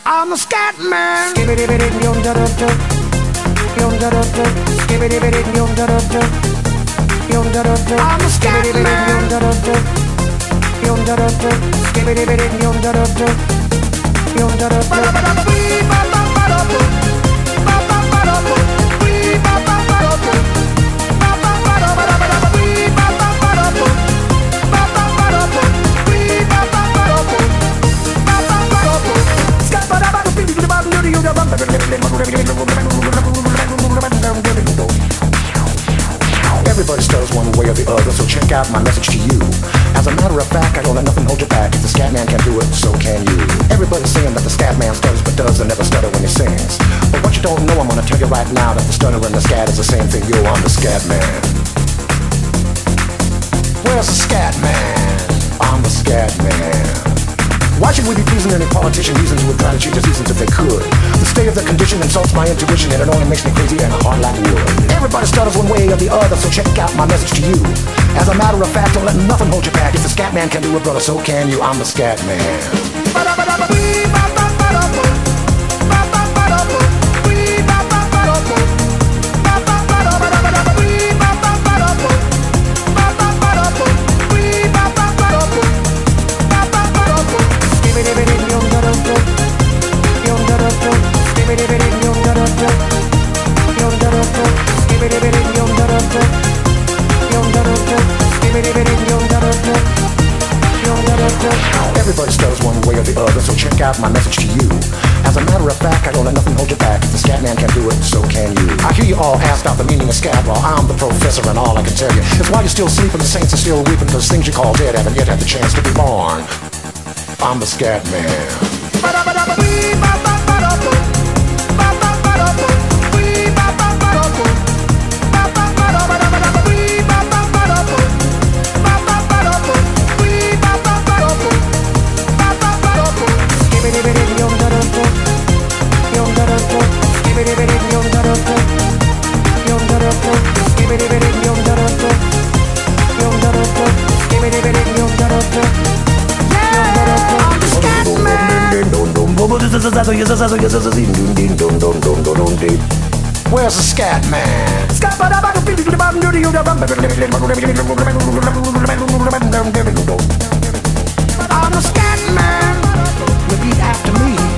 I'm a scat man. I'm a scat Everybody stutters one way or the other, so check out my message to you. As a matter of fact, I don't let nothing hold you back. If the scat man can do it, so can you. Everybody's saying that the scat man stutters but does and never stutter when he sings. But what you don't know, I'm gonna tell you right now, that the stutter and the scat is the same thing. Yo, I'm the scat man. Where's the scat man? I'm the scat man. Why should we be pleasing any politician? Reasons who would try to change the seasons if they could. The state of the condition insults my intuition, and it only makes me crazy and hard like wood. Everybody stutters one way or the other, so check out my message to you. As a matter of fact, don't let nothing hold you back. If the scat man can do it, brother, so can you. I'm the scat man. Everybody stutters one way or the other, so check out my message to you. As a matter of fact, I don't let nothing hold you back. If the scat man can do it, so can you. I hear you all ask out the meaning of scat. Well, I'm the professor, and all I can tell you is while you're still sleeping, the saints are still weeping, because things you call dead haven't yet had the chance to be born. I'm the scat man. Where's the scat man? I'm a scat man. Repeat after me.